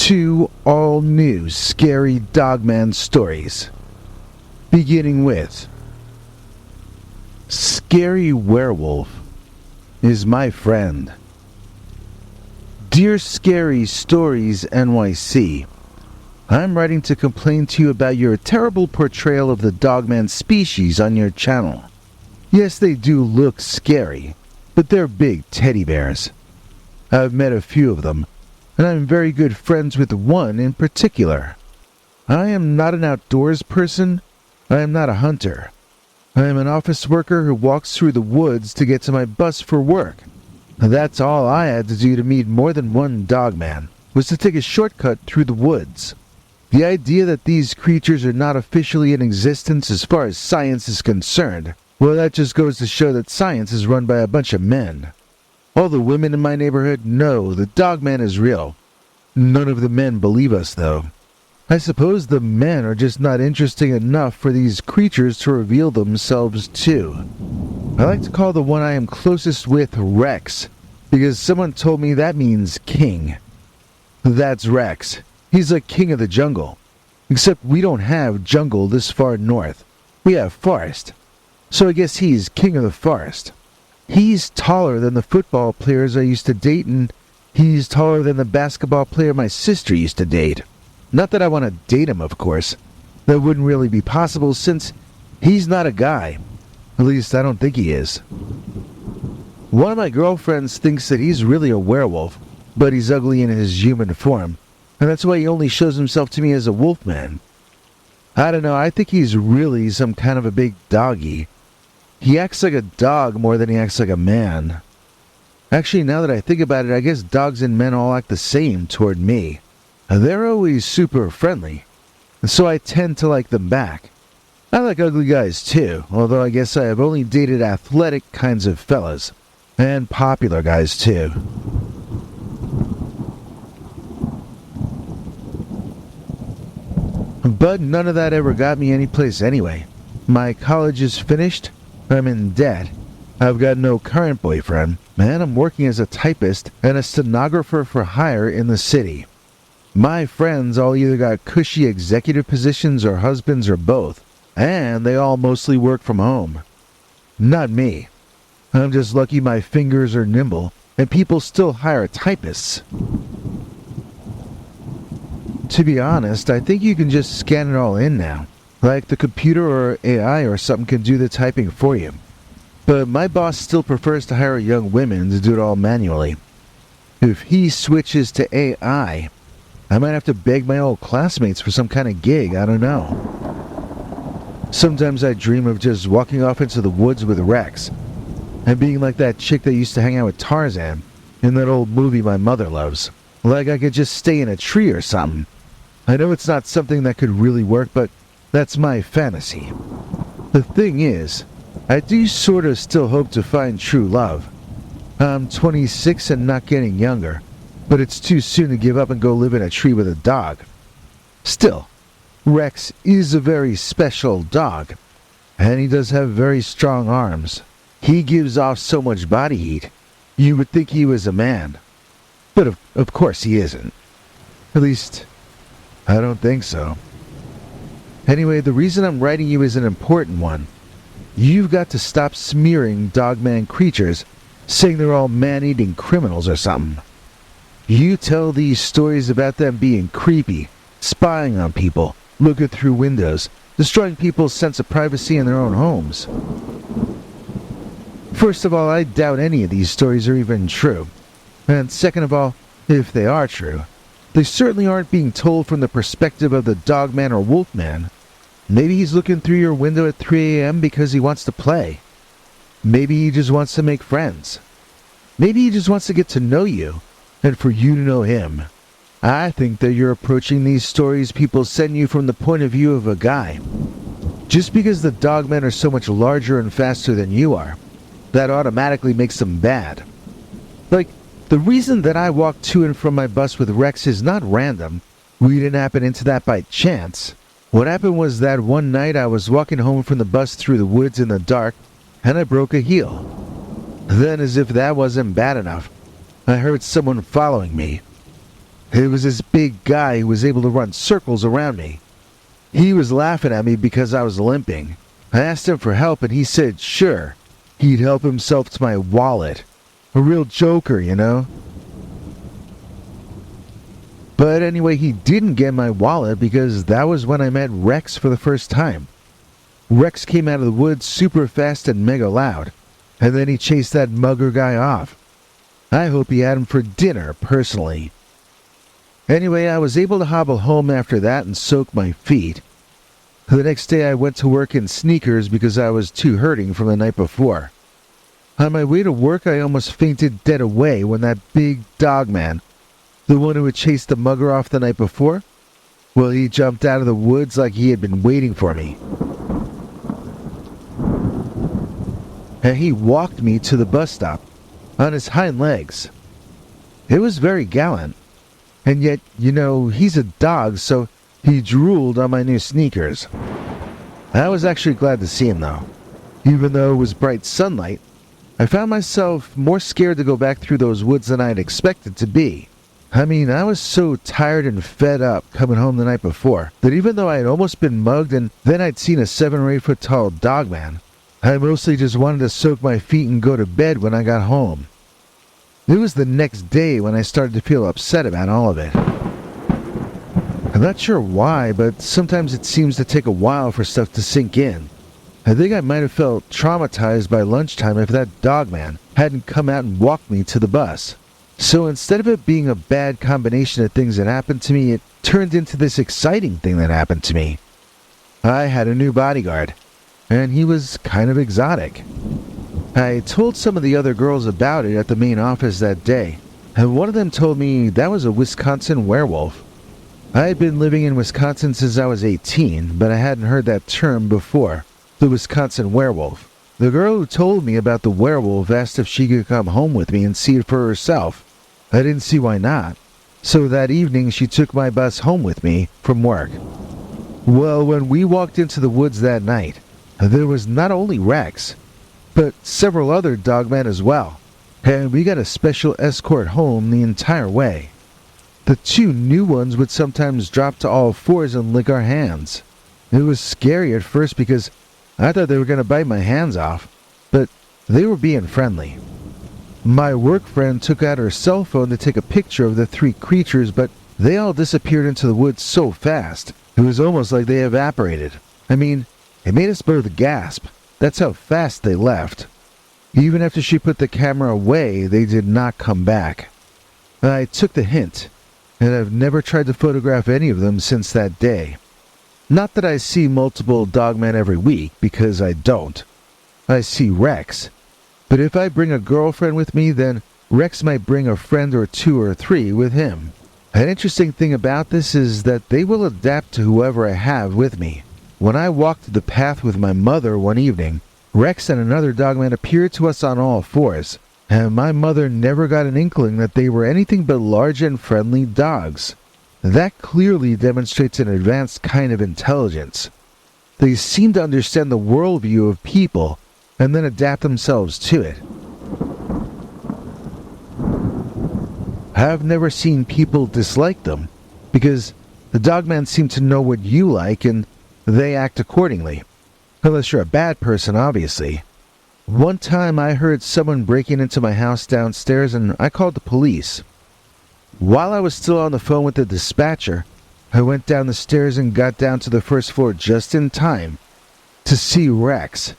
2 all-new scary Dogman stories, beginning with Scary Werewolf is My Friend. Dear Scary Stories NYC, I'm writing to complain to you about your terrible portrayal of the Dogman species on your channel. Yes, they do look scary, but they're big teddy bears. I've met a few of them, and I'm very good friends with one in particular. I am not an outdoors person. I am not a hunter. I am an office worker who walks through the woods to get to my bus for work. That's all I had to do to meet more than one Dogman, was to take a shortcut through the woods. The idea that these creatures are not officially in existence as far as science is concerned, well, that just goes to show that science is run by a bunch of men. All the women in my neighborhood know the Dogman is real. None of the men believe us, though. I suppose the men are just not interesting enough for these creatures to reveal themselves to. I like to call the one I am closest with Rex, because someone told me that means king. That's Rex. He's like king of the jungle. Except we don't have jungle this far north. We have forest. So I guess he's king of the forest. He's taller than the football players I used to date, and he's taller than the basketball player my sister used to date. Not that I want to date him, of course. That wouldn't really be possible since he's not a guy. At least I don't think he is. One of my girlfriends thinks that he's really a werewolf, but he's ugly in his human form, and that's why he only shows himself to me as a wolfman. I don't know, I think he's really some kind of a big doggy. He acts like a dog more than he acts like a man. Actually, now that I think about it, I guess dogs and men all act the same toward me. They're always super friendly, so I tend to like them back. I like ugly guys too, although I guess I have only dated athletic kinds of fellas. And popular guys too. But none of that ever got me anyplace anyway. My college is finished, I'm in debt, I've got no current boyfriend, and I'm working as a typist and a stenographer for hire in the city. My friends all either got cushy executive positions or husbands or both, and they all mostly work from home. Not me. I'm just lucky my fingers are nimble, and people still hire typists. To be honest, I think you can just scan it all in now. Like the computer or AI or something can do the typing for you. But my boss still prefers to hire young women to do it all manually. If he switches to AI, I might have to beg my old classmates for some kind of gig, I don't know. Sometimes I dream of just walking off into the woods with Rex, and being like that chick that used to hang out with Tarzan in that old movie my mother loves. Like I could just stay in a tree or something. I know it's not something that could really work, but that's my fantasy. The thing is, I do sort of still hope to find true love. I'm 26 and not getting younger, but it's too soon to give up and go live in a tree with a dog. Still, Rex is a very special dog, and he does have very strong arms. He gives off so much body heat, you would think he was a man. But of course he isn't. At least, I don't think so. Anyway, the reason I'm writing you is an important one. You've got to stop smearing Dogman creatures, saying they're all man-eating criminals or something. You tell these stories about them being creepy, spying on people, looking through windows, destroying people's sense of privacy in their own homes. First of all, I doubt any of these stories are even true. And second of all, if they are true, they certainly aren't being told from the perspective of the Dogman or Wolfman. Maybe he's looking through your window at 3 a.m. because he wants to play. Maybe he just wants to make friends. Maybe he just wants to get to know you, and for you to know him. I think that you're approaching these stories people send you from the point of view of a guy. Just because the Dogmen are so much larger and faster than you are, that automatically makes them bad. Like, the reason that I walk to and from my bus with Rex is not random. We didn't happen into that by chance. What happened was that one night I was walking home from the bus through the woods in the dark, and I broke a heel. Then, as if that wasn't bad enough, I heard someone following me. It was this big guy who was able to run circles around me. He was laughing at me because I was limping. I asked him for help and he said sure. He'd help himself to my wallet. A real joker, you know? But anyway, he didn't get my wallet because that was when I met Rex for the first time. Rex came out of the woods super fast and mega loud, and then he chased that mugger guy off. I hope he had him for dinner, personally. Anyway, I was able to hobble home after that and soak my feet. The next day I went to work in sneakers because I was too hurting from the night before. On my way to work I almost fainted dead away when that big Dogman, the one who had chased the mugger off the night before, well, he jumped out of the woods like he had been waiting for me. And he walked me to the bus stop on his hind legs. It was very gallant. And yet, you know, he's a dog, so he drooled on my new sneakers. I was actually glad to see him, though. Even though it was bright sunlight, I found myself more scared to go back through those woods than I had expected to be. I mean, I was so tired and fed up coming home the night before that even though I had almost been mugged and then I'd seen a 7 or 8 foot tall Dogman, I mostly just wanted to soak my feet and go to bed when I got home. It was the next day when I started to feel upset about all of it. I'm not sure why, but sometimes it seems to take a while for stuff to sink in. I think I might have felt traumatized by lunchtime if that Dogman hadn't come out and walked me to the bus. So instead of it being a bad combination of things that happened to me, it turned into this exciting thing that happened to me. I had a new bodyguard, and he was kind of exotic. I told some of the other girls about it at the main office that day, and one of them told me that was a Wisconsin werewolf. I had been living in Wisconsin since I was 18, but I hadn't heard that term before, the Wisconsin werewolf. The girl who told me about the werewolf asked if she could come home with me and see it for herself. I didn't see why not, so that evening she took my bus home with me from work. Well, when we walked into the woods that night, there was not only Rex, but several other dogmen as well, and we got a special escort home the entire way. The 2 new ones would sometimes drop to all fours and lick our hands. It was scary at first because I thought they were going to bite my hands off, but they were being friendly. My work friend took out her cell phone to take a picture of the 3 creatures, but they all disappeared into the woods so fast, it was almost like they evaporated. I mean, it made us both gasp. That's how fast they left. Even after she put the camera away, they did not come back. I took the hint, and I've never tried to photograph any of them since that day. Not that I see multiple dogmen every week, because I don't. I see Rex. But if I bring a girlfriend with me, then Rex might bring a friend or 2 or 3 with him. An interesting thing about this is that they will adapt to whoever I have with me. When I walked the path with my mother one evening, Rex and another dogman appeared to us on all fours, and my mother never got an inkling that they were anything but large and friendly dogs. That clearly demonstrates an advanced kind of intelligence. They seem to understand the worldview of people and then adapt themselves to it. I've never seen people dislike them, because the dogmen seem to know what you like and they act accordingly. Unless you're a bad person, obviously. One time I heard someone breaking into my house downstairs and I called the police. While I was still on the phone with the dispatcher, I went down the stairs and got down to the first floor just in time to see Rex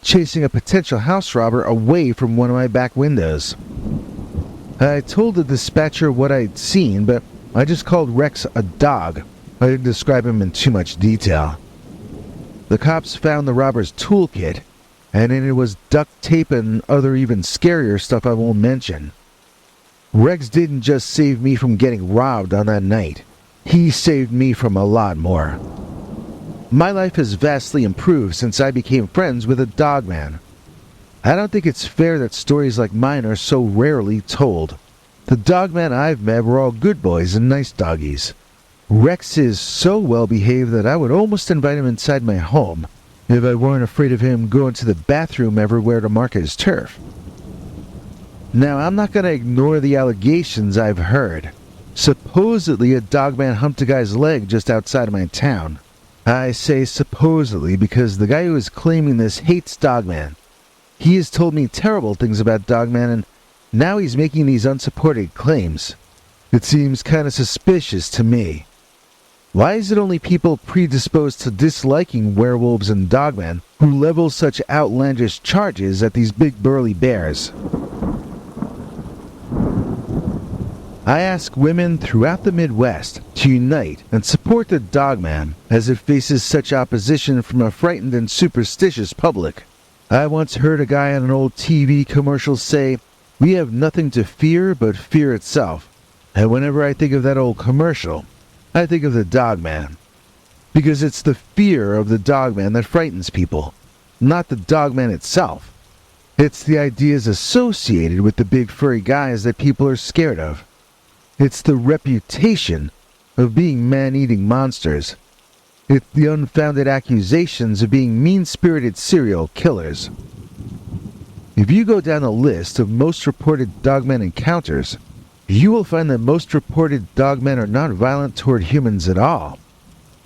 chasing a potential house robber away from one of my back windows. I told the dispatcher what I'd seen, but I just called Rex a dog. I didn't describe him in too much detail. The cops found the robber's toolkit, and in it was duct tape and other even scarier stuff I won't mention. Rex didn't just save me from getting robbed on that night. He saved me from a lot more. My life has vastly improved since I became friends with a dogman. I don't think it's fair that stories like mine are so rarely told. The dogmen I've met were all good boys and nice doggies. Rex is so well behaved that I would almost invite him inside my home if I weren't afraid of him going to the bathroom everywhere to mark his turf. Now, I'm not going to ignore the allegations I've heard. Supposedly a dogman humped a guy's leg just outside of my town. I say supposedly because the guy who is claiming this hates Dogman. He has told me terrible things about Dogman, and now he's making these unsupported claims. It seems kind of suspicious to me. Why is it only people predisposed to disliking werewolves and Dogman who level such outlandish charges at these big burly bears? I ask women throughout the Midwest to unite and support the Dogman as it faces such opposition from a frightened and superstitious public. I once heard a guy on an old TV commercial say, "We have nothing to fear but fear itself." And whenever I think of that old commercial, I think of the Dogman. Because it's the fear of the Dogman that frightens people, not the Dogman itself. It's the ideas associated with the big furry guys that people are scared of. It's the reputation of being man-eating monsters. It's the unfounded accusations of being mean-spirited serial killers. If you go down the list of most reported Dogman encounters, you will find that most reported Dogmen are not violent toward humans at all.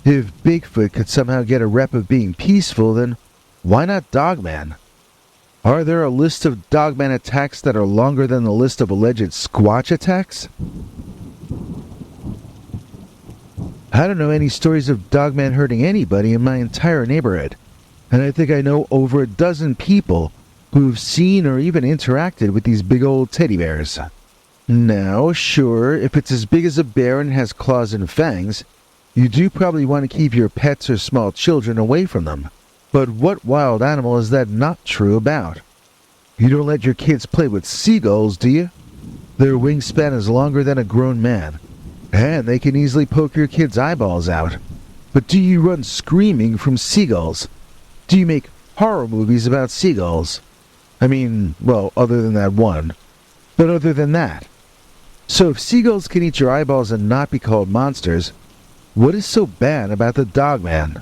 If Bigfoot could somehow get a rep of being peaceful, then why not Dogman? Are there a list of Dogman attacks that are longer than the list of alleged Squatch attacks? I don't know any stories of Dogman hurting anybody in my entire neighborhood, and I think I know over a dozen people who've seen or even interacted with these big old teddy bears. Now, sure, if it's as big as a bear and has claws and fangs, you do probably want to keep your pets or small children away from them. But what wild animal is that not true about? You don't let your kids play with seagulls, do you? Their wingspan is longer than a grown man, and they can easily poke your kids' eyeballs out. But do you run screaming from seagulls? Do you make horror movies about seagulls? I mean, well, other than that one. But other than that. So if seagulls can eat your eyeballs and not be called monsters, what is so bad about the Dogman?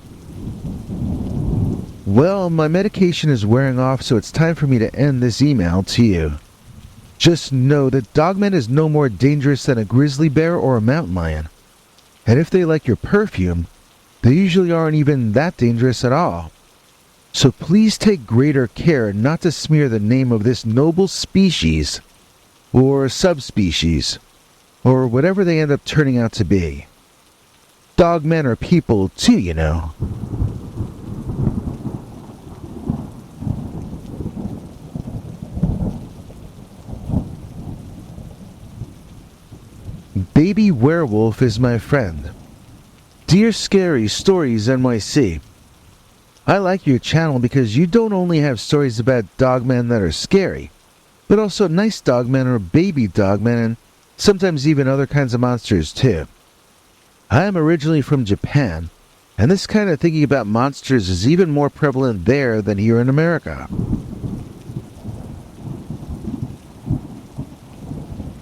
Well, my medication is wearing off, so it's time for me to end this email to you. Just know that Dogman is no more dangerous than a grizzly bear or a mountain lion. And if they like your perfume, they usually aren't even that dangerous at all. So please take greater care not to smear the name of this noble species, or subspecies, or whatever they end up turning out to be. Dogmen are people too, you know. Baby Werewolf is my friend. Dear Scary Stories NYC, I like your channel because you don't only have stories about dogmen that are scary, but also nice dogmen or baby dogmen and sometimes even other kinds of monsters too. I am originally from Japan, and this kind of thinking about monsters is even more prevalent there than here in America.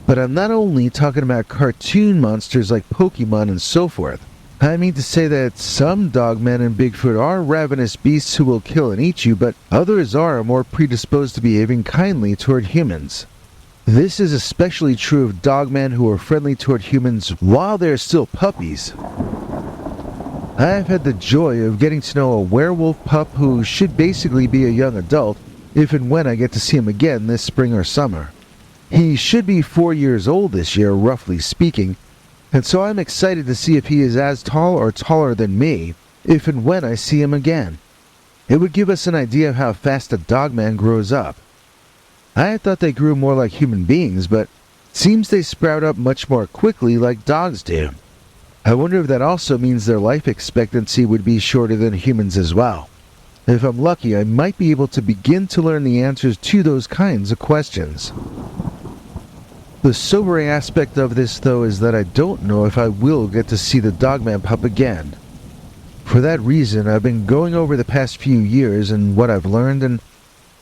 But I'm not only talking about cartoon monsters like Pokemon and so forth. I mean to say that some dogmen and Bigfoot are ravenous beasts who will kill and eat you, but others are more predisposed to behaving kindly toward humans. This is especially true of dogmen who are friendly toward humans while they're still puppies. I have had the joy of getting to know a werewolf pup who should basically be a young adult if and when I get to see him again this spring or summer. He should be 4 years old this year, roughly speaking, and so I'm excited to see if he is as tall or taller than me if and when I see him again. It would give us an idea of how fast a dogman grows up. I had thought they grew more like human beings, but it seems they sprout up much more quickly like dogs do. I wonder if that also means their life expectancy would be shorter than humans as well. If I'm lucky, I might be able to begin to learn the answers to those kinds of questions. The sobering aspect of this, though, is that I don't know if I will get to see the Dogman pup again. For that reason, I've been going over the past few years and what I've learned, and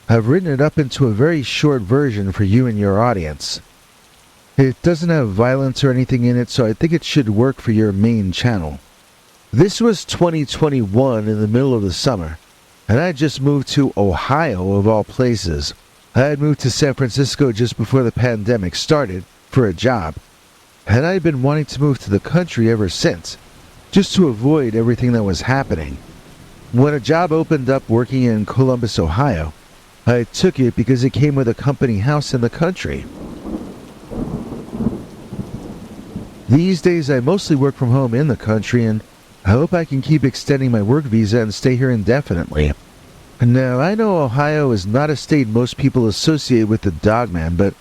I've written it up into a very short version for you and your audience. It doesn't have violence or anything in it, so I think it should work for your main channel. This was 2021 in the middle of the summer, and I just moved to Ohio of all places. I had moved to San Francisco just before the pandemic started for a job. and I had been wanting to move to the country ever since, just to avoid everything that was happening. When a job opened up working in Columbus, Ohio, I took it because it came with a company house in the country. These days I mostly work from home in the country, and I hope I can keep extending my work visa and stay here indefinitely. Now, I know Ohio is not a state most people associate with the Dogman, but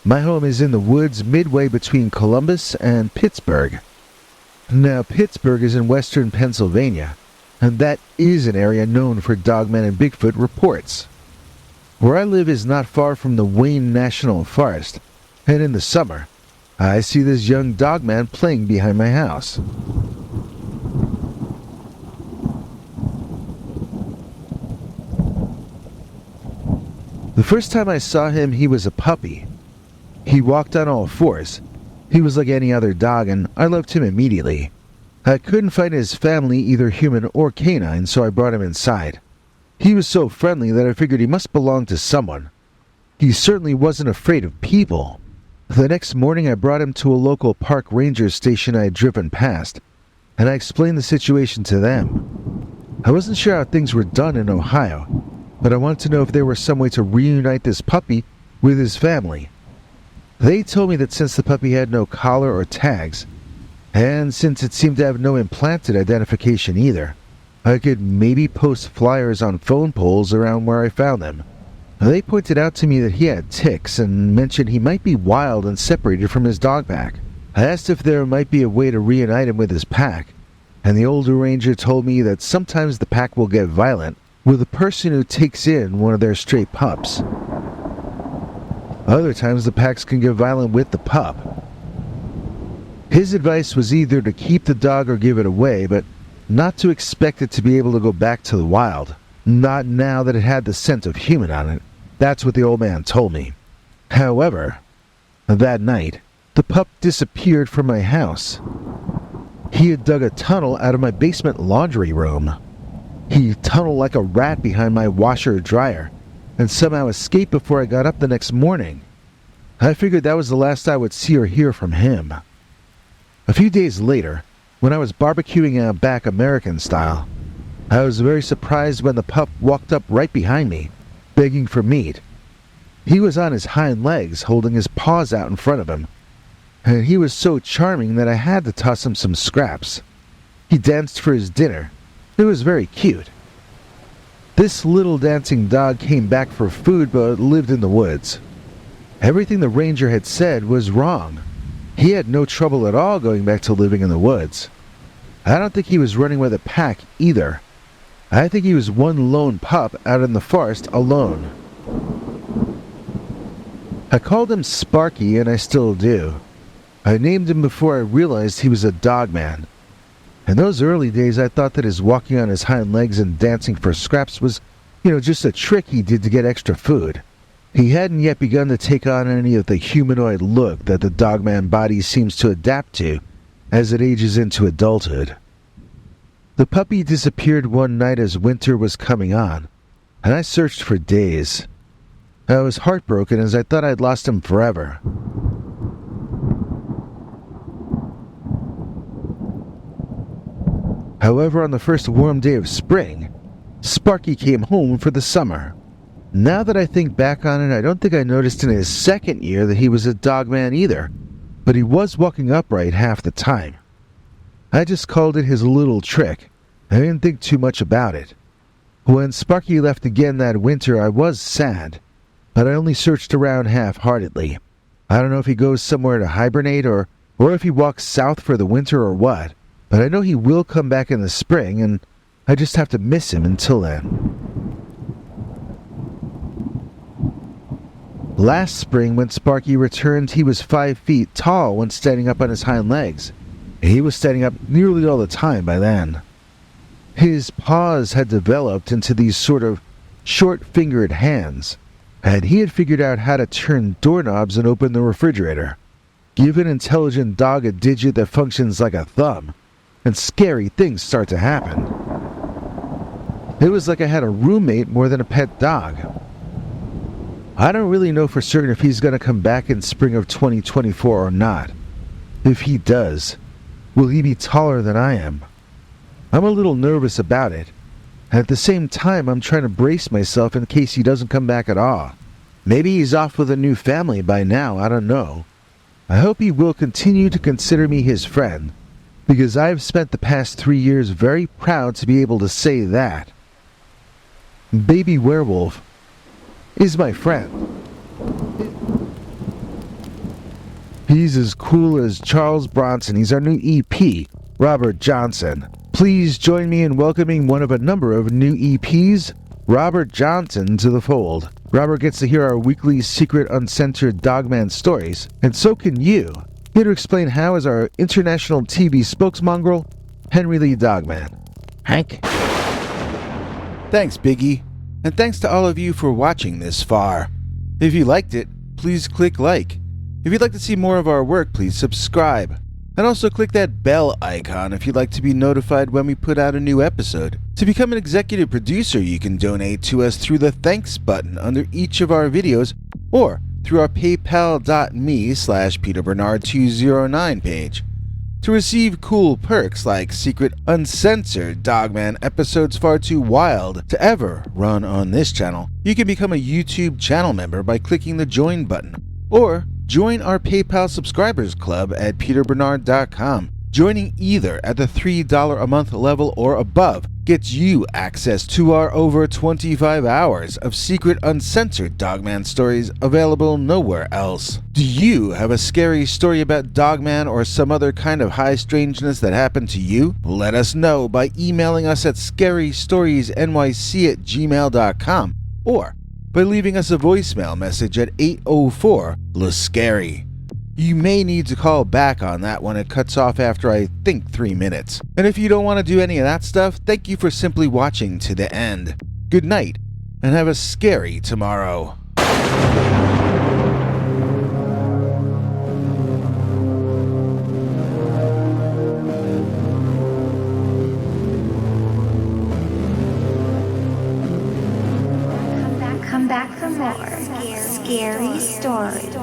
my home is in the woods midway between Columbus and Pittsburgh. Now, Pittsburgh is in western Pennsylvania, and that is an area known for Dogman and Bigfoot reports. Where I live is not far from the Wayne National Forest, and in the summer, I see this young Dogman playing behind my house. The first time I saw him, he was a puppy. He walked on all fours. He was like any other dog, and I loved him immediately. I couldn't find his family, either human or canine, so I brought him inside. He was so friendly that I figured he must belong to someone. He certainly wasn't afraid of people. The next morning I brought him to a local park ranger station I had driven past, and I explained the situation to them. I wasn't sure how things were done in Ohio, but I wanted to know if there was some way to reunite this puppy with his family. They told me that since the puppy had no collar or tags, and since it seemed to have no implanted identification either, I could maybe post flyers on phone poles around where I found them. They pointed out to me that he had tics and mentioned he might be wild and separated from his dog pack. I asked if there might be a way to reunite him with his pack, and the older ranger told me that sometimes the pack will get violent with a person who takes in one of their stray pups. Other times the packs can get violent with the pup. His advice was either to keep the dog or give it away, but not to expect it to be able to go back to the wild. Not now that it had the scent of human on it. That's what the old man told me. However, that night, the pup disappeared from my house. He had dug a tunnel out of my basement laundry room. He tunneled like a rat behind my washer-dryer, and somehow escaped before I got up the next morning. I figured that was the last I would see or hear from him. A few days later, when I was barbecuing out back American style, I was very surprised when the pup walked up right behind me, begging for meat. He was on his hind legs, holding his paws out in front of him, and he was so charming that I had to toss him some scraps. He danced for his dinner. It was very cute. This little dancing dog came back for food but lived in the woods. Everything the ranger had said was wrong. He had no trouble at all going back to living in the woods. I don't think he was running with a pack either. I think he was one lone pup out in the forest alone. I called him Sparky, and I still do. I named him before I realized he was a Dogman. In those early days, I thought that his walking on his hind legs and dancing for scraps was, just a trick he did to get extra food. He hadn't yet begun to take on any of the humanoid look that the Dogman body seems to adapt to as it ages into adulthood. The puppy disappeared one night as winter was coming on, and I searched for days. I was heartbroken as I thought I'd lost him forever. However, on the first warm day of spring, Sparky came home for the summer. Now that I think back on it, I don't think I noticed in his second year that he was a Dogman either, but he was walking upright half the time. I just called it his little trick. I didn't think too much about it. When Sparky left again that winter, I was sad, but I only searched around half-heartedly. I don't know if he goes somewhere to hibernate or if he walks south for the winter or what, but I know he will come back in the spring, and I just have to miss him until then. Last spring, when Sparky returned, he was 5 feet tall when standing up on his hind legs. He was standing up nearly all the time by then. His paws had developed into these sort of short-fingered hands, and he had figured out how to turn doorknobs and open the refrigerator. Give an intelligent dog a digit that functions like a thumb, and scary things start to happen. It was like I had a roommate more than a pet dog. I don't really know for certain if he's going to come back in spring of 2024 or not. If he does, will he be taller than I am? I'm a little nervous about it. At the same time, I'm trying to brace myself in case he doesn't come back at all. Maybe he's off with a new family by now, I don't know. I hope he will continue to consider me his friend, because I've spent the past 3 years very proud to be able to say that. Baby Werewolf is my friend. He's as cool as Charles Bronson. He's our new EP, Robert Johnson. Please join me in welcoming one of a number of new EPs, Robert Johnson, to the fold. Robert gets to hear our weekly secret uncensored Dogman stories, and so can you. Here to explain how is our international TV spokesmongrel, Henry Lee Dogman. Hank? Thanks, Biggie. And thanks to all of you for watching this far. If you liked it, please click like. If you'd like to see more of our work, please subscribe. And also click that bell icon if you'd like to be notified when we put out a new episode. To become an executive producer, you can donate to us through the thanks button under each of our videos or through our paypal.me/PeterBernard209 page. To receive cool perks like secret uncensored Dogman episodes far too wild to ever run on this channel, you can become a YouTube channel member by clicking the join button. Or join our PayPal subscribers club at peterbernard.com. Joining either at the $3 a month level or above gets you access to our over 25 hours of secret uncensored Dogman stories available nowhere else. Do you have a scary story about Dogman or some other kind of high strangeness that happened to you? Let us know by emailing us at scarystoriesnyc@gmail.com or by leaving us a voicemail message at 804-LA-SCARY. You may need to call back on that when it cuts off after I think 3 minutes. And if you don't want to do any of that stuff, thank you for simply watching to the end. Good night, and have a scary tomorrow. Come back for more scary stories.